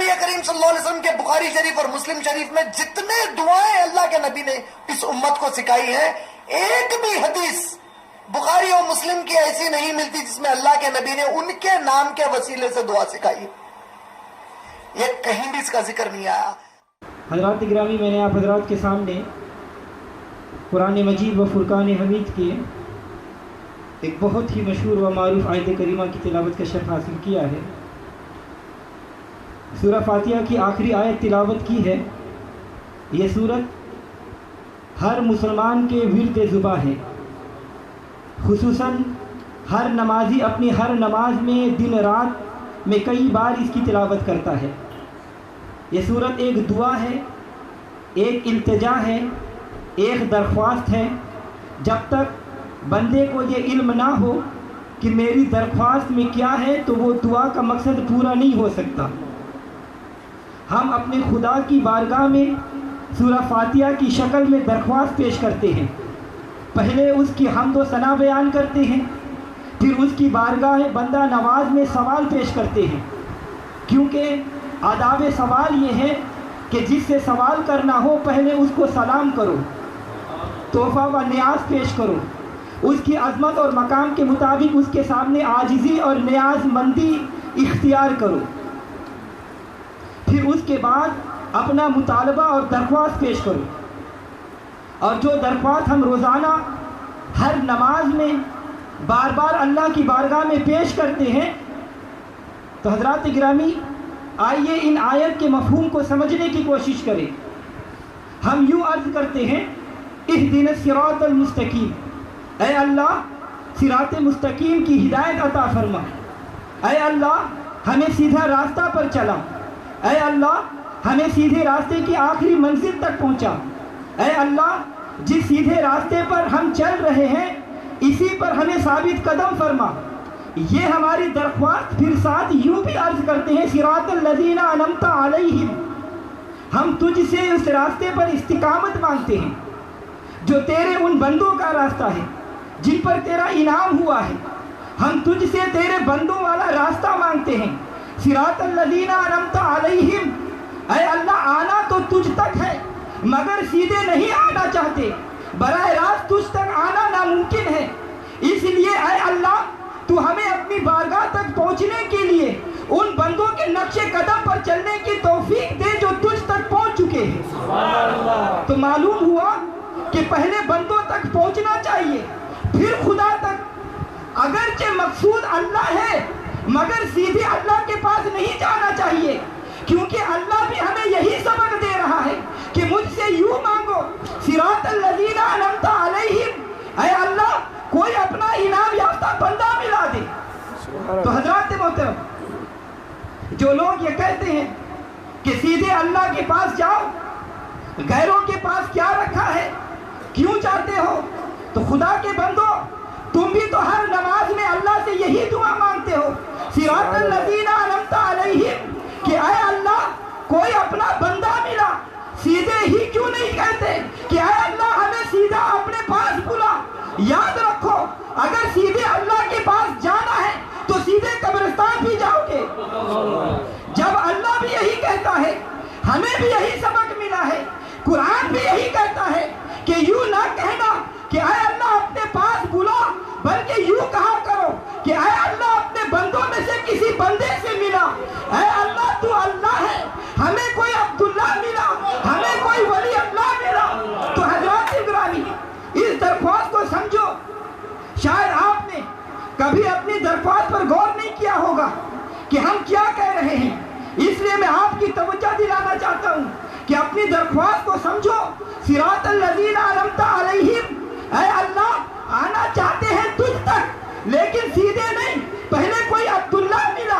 نبی کریم صلی اللہ علیہ وسلم کے بخاری شریف اور مسلم شریف میں جتنے دعائیں اللہ کے نبی نے اس امت کو سکھائی ہیں، ایک بھی حدیث بخاری اور مسلم کی ایسی نہیں ملتی جس میں اللہ کے نبی نے ان کے نام کے وسیلے سے دعا سکھائی. یہ کہیں بھی اس کا ذکر نہیں آیا. حضرات گرامی، میں نے آپ حضرات کے سامنے قرآن مجید و فرقان حمید کی ایک بہت ہی مشہور و معروف آیت کریمہ کی تلاوت کا شرف حاصل کیا ہے. سورہ فاتحہ کی آخری آیت تلاوت کی ہے. یہ سورت ہر مسلمان کے ورد زباں ہے، خصوصاً ہر نمازی اپنی ہر نماز میں دن رات میں کئی بار اس کی تلاوت کرتا ہے. یہ سورت ایک دعا ہے، ایک التجا ہے، ایک درخواست ہے. جب تک بندے کو یہ علم نہ ہو کہ میری درخواست میں کیا ہے تو وہ دعا کا مقصد پورا نہیں ہو سکتا. ہم اپنے خدا کی بارگاہ میں سورہ فاتحہ کی شکل میں درخواست پیش کرتے ہیں. پہلے اس کی حمد و ثنا بیان کرتے ہیں، پھر اس کی بارگاہ بندہ نواز میں سوال پیش کرتے ہیں. کیونکہ آداب سوال یہ ہے کہ جس سے سوال کرنا ہو پہلے اس کو سلام کرو، تحفہ و نیاز پیش کرو، اس کی عظمت اور مقام کے مطابق اس کے سامنے عاجزی اور نیاز مندی اختیار کرو. پھر اس کے بعد اپنا مطالبہ اور درخواست پیش کرو. اور جو درخواست ہم روزانہ ہر نماز میں بار بار اللہ کی بارگاہ میں پیش کرتے ہیں، تو حضرات گرامی آئیے ان آیت کے مفہوم کو سمجھنے کی کوشش کریں. ہم یوں عرض کرتے ہیں، اہدنا الصراط المستقیم، اے اللہ صراط مستقیم کی ہدایت عطا فرما. اے اللہ ہمیں سیدھا راستہ پر چلا. اے اللہ ہمیں سیدھے راستے کی آخری منزل تک پہنچا. اے اللہ جس سیدھے راستے پر ہم چل رہے ہیں اسی پر ہمیں ثابت قدم فرما. یہ ہماری درخواست. پھر ساتھ یوں بھی عرض کرتے ہیں، صراط الذین انعمت علیہم، ہم تجھ سے اس راستے پر استقامت مانگتے ہیں جو تیرے ان بندوں کا راستہ ہے جن پر تیرا انعام ہوا ہے. ہم تجھ سے تیرے بندوں والا راستہ مانگتے ہیں. صراط الذین انعمت علیہم، اے اللہ آنا تو تجھ تک ہے مگر سیدھے نہیں آنا چاہتے، براہ راست تجھ تک آنا ناممکن ہے. اس لیے اے اللہ تو ہمیں اپنی بارگاہ تک پہنچنے کے لیے ان بندوں کے نقش قدم پر چلنے کی توفیق دے جو تجھ تک پہنچ چکے ہیں. تو معلوم ہوا کہ پہلے بندوں تک پہنچنا چاہیے پھر خدا تک. اگرچہ مقصود اللہ ہے مگر سیدھے اللہ کے پاس نہیں جانا چاہیے، کیونکہ اللہ بھی ہمیں یہی سبق دے رہا ہے کہ مجھ سے یوں مانگو، صراط الذین انعمت علیہم، اے اللہ کوئی اپنا انعام یافتہ بندہ ملا دے. تو حضرات محترم، جو لوگ یہ کہتے ہیں کہ سیدھے اللہ کے پاس جاؤ، غیروں کے پاس کیا رکھا ہے، کیوں چاہتے ہو، تو خدا کے بندو تم بھی تو ہر نماز میں اللہ سے یہی دعا مانگتے ہو، صراط الذین انعمت علیہم، کہ اے اللہ کوئی اپنا بندہ ملا. سیدھے ہی کیوں نہیں کہتے کہ اے اللہ ہمیں سیدھا اپنے پاس بلا. یاد رکھو اگر سیدھے اللہ کے پاس جانا ہے تو سیدھے قبرستان بھی جاؤ گے. جب اللہ بھی یہی کہتا ہے، ہمیں بھی یہی سبق ملا ہے، قرآن بھی یہی کہتا ہے کہ یوں نہ کہنا کہ اے اللہ اپنے پاس بلا، بلکہ یوں کہا کرو کہ اے اللہ اپنے بندوں میں سے کسی بندے سے ملا. اے اللہ تو اللہ ہے، ہمیں کوئی عبداللہ ملا، ہمیں کوئی ولی اللہ ملا. تو حضرات گرامی اس درخواست کو سمجھو. شاید آپ نے کبھی اپنی درخواست پر غور نہیں کیا ہوگا کہ ہم کیا کہہ رہے ہیں. اس لیے میں آپ کی توجہ دلانا چاہتا ہوں کہ اپنی درخواست کو سمجھو. صراط الذین انعمت علیہم، اے اللہ آنا چاہتے ہیں تجھ تک لیکن سیدھے نہیں، پہلے کوئی عبداللہ ملا.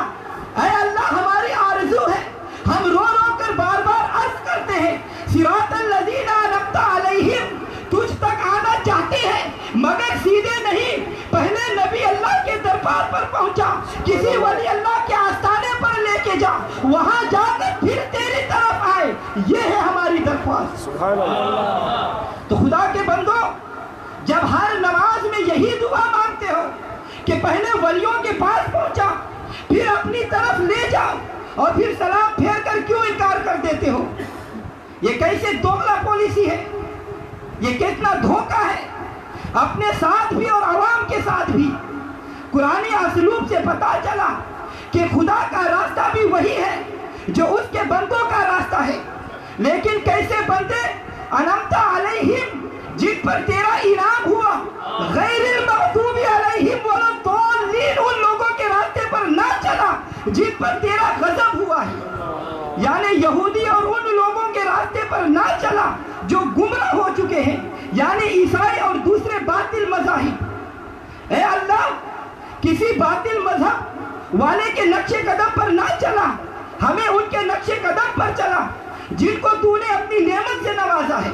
اے اللہ ہماری آرزو ہے، ہم رو رو کر بار بار عرض کرتے ہیں، صراط الذین انعمت علیہم، تجھ تک آنا چاہتے ہیں مگر سیدھے نہیں، پہلے نبی اللہ کے دربار پر پہنچا، کسی ولی اللہ کے آستانے پر لے کے جا، وہاں جا کر پھر تیری طرف آئے. یہ ہے ہماری درخواست. سبحان اللہ. تو خدا کے بندو جب ہر نماز میں یہی دعا مانگتے ہو کہ پہلے ولیوں کے پاس پہنچا پھر اپنی طرف لے جاؤ، اور پھر سلام پھیر کر کیوں انکار کر دیتے ہو؟ یہ کیسے دوغلا پالیسی ہے؟ یہ کتنا دھوکہ ہے اپنے ساتھ بھی اور عوام کے ساتھ بھی۔ قرآنی اسلوب سے پتا چلا کہ خدا کا راستہ بھی وہی ہے جو اس کے بندوں کا راستہ ہے، لیکن کیسے بندے انعمت علیہم جن پر تیرا انعام ہوا، غیر المغضوب علیہم ولا الضالین ان لوگوں کے راستے پر نہ چلا جن پر تیرا غضب ہوا ہے، یعنی یہودی اور ان لوگوں کے راستے پر نہ چلا جو گمراہ ہو چکے ہیں، یعنی عیسائی اور دوسرے باطل مذاہب۔ اے اللہ، کسی باطل مذہب والے کے نقش قدم پر نہ چلا، ہمیں ان کے نقش قدم پر چلا جن کو تو نے اپنی نعمت سے نوازا ہے۔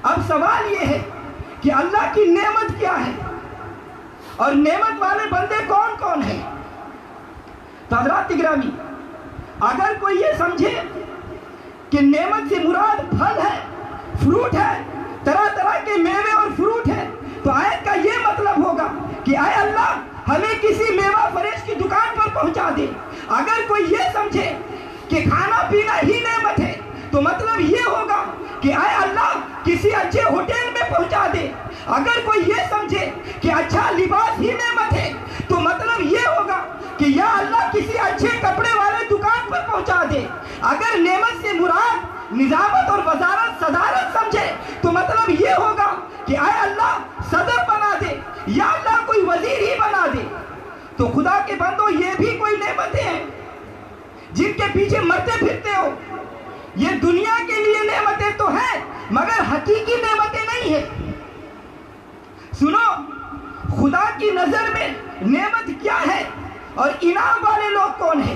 اب سوال یہ ہے کہ اللہ کی نعمت کیا ہے اور نعمت والے بندے کون کون ہیں؟ تو حضرات گرامی، اگر کوئی یہ سمجھے کہ نعمت سے مراد پھل ہے، فروٹ ہے، طرح طرح کے میوے اور فروٹ ہے، تو آیت کا یہ مطلب ہوگا کہ اے اللہ ہمیں کسی میوہ فروش کی دکان پر پہنچا دے۔ اگر کوئی یہ سمجھے کہ کھانا پینا ہی نعمت ہے تو مطلب یہ ہوگا کہ اے اللہ کسی اچھے ہوٹل میں پہنچا دے۔ اگر کوئی یہ سمجھے کہ اچھا لباس ہی نعمت ہے تو مطلب یہ ہوگا کہ یا اللہ کسی اچھے کپڑے والے دکان پر پہنچا دے۔ اگر نعمت سے مراد نظامت اور وزارت صدارت سمجھے تو مطلب یہ ہوگا کہ اے اللہ صدر بنا دے، یا اللہ کوئی وزیر ہی بنا دے۔ تو خدا کے بندو، یہ بھی کوئی نعمتیں ہیں جن کے پیچھے مرتے پھرتے ہو؟ یہ دنیا کے لیے نعمتیں تو ہیں مگر حقیقی نعمتیں نہیں ہیں۔ سنو، خدا کی نظر میں نعمت کیا ہے اور انعام والے لوگ کون ہیں؟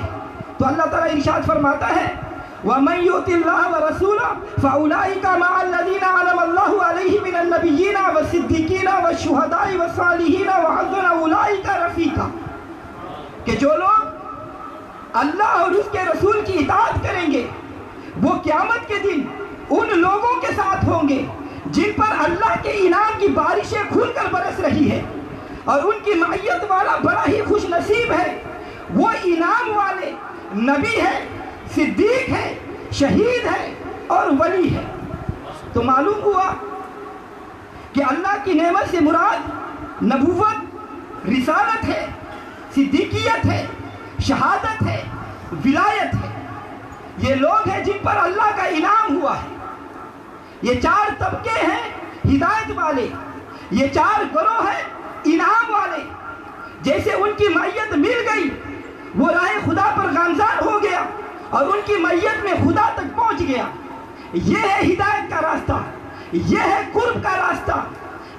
تو اللہ تعالیٰ ارشاد فرماتا ہے وَمَن يُطِعِ اللَّهَ وَرَسُولَهُ فَأُولَٰئِكَ مَعَ الَّذِينَ أَنْعَمَ اللَّهُ عَلَيْهِم مِّنَ النَّبِيِّينَ وَالصِّدِّيقِينَ وَالشُّهَدَاءِ وَالصَّالِحِينَ وَحَسُنَ أُولَٰئِكَ رَفِيقًا، کہ جو لوگ اللہ اور اس کے رسول کی اطاعت کریں گے وہ قیامت کے دن ان لوگوں کے ساتھ ہوں گے جن پر اللہ کے انعام کی بارشیں کھل کر برس رہی ہے، اور ان کی معیت والا بڑا ہی خوش نصیب ہے۔ وہ انعام والے نبی ہے، صدیق ہے، شہید ہے اور ولی ہے۔ تو معلوم ہوا کہ اللہ کی نعمت سے مراد نبوت، رسالت ہے، صدیقیت ہے، شہادت ہے، ولایت ہے۔ یہ لوگ ہیں جن پر اللہ کا انعام ہوا ہے۔ یہ چار طبقے ہیں ہدایت والے، یہ چار گروہ ہیں انعام والے۔ جیسے ان کی معیت مل گئی، وہ راہ خدا پر گامزن ہو گیا اور ان کی معیت میں خدا تک پہنچ گیا۔ یہ ہے ہدایت کا راستہ، یہ ہے قرب کا راستہ،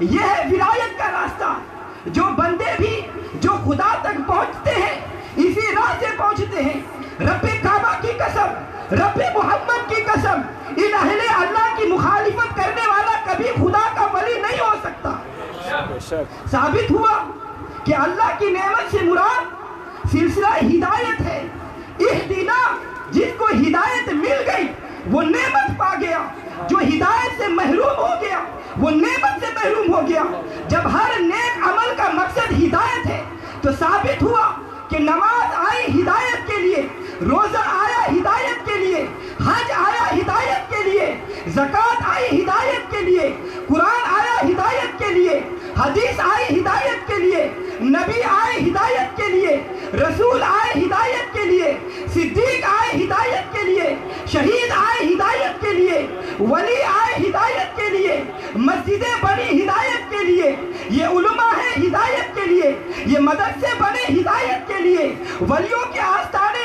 یہ ہے ولایت کا راستہ۔ جو بندے بھی جو خدا تک پہنچتے ہیں اسی راہ سے پہنچتے ہیں۔ رب کعبہ کی قسم، رب محمد کی قسم، ان اہل اللہ کی مخالفت کرنے والا کبھی خدا کا ولی نہیں ہو سکتا۔ ثابت ہوا کہ اللہ کی نعمت سے مراد سلسلہ ہدایت ہے۔ اہدنا، جس کو ہدایت مل گئی وہ نعمت پا گیا، جو ہدایت سے محروم ہو گیا وہ نعمت سے محروم ہو گیا۔ جب ہر نیک عمل کا مقصد ہدایت ہے تو ثابت ہوا کہ نماز آئی ہدایت کے لیے، روزہ آیا ہدایت کے لیے، حج آیا ہدایت کے لیے، زکوٰۃ آئی ہدایت کے لیے، قرآن آیا ہدایت کے لیے، حدیث آئی ہدایت کے لیے، نبی آئے ہدایت کے لیے، رسول آئے ہدایت کے لیے، صدیق آئے ہدایت کے لیے، شہید آئے ہدایت کے لیے، ولی آئے ہدایت کے لیے، مسجدیں بنی ہدایت کے لیے، یہ علماء ہیں ہدایت کے لیے، یہ مدرسے بنے ہدایت کے لیے، ولیوں کے آستانے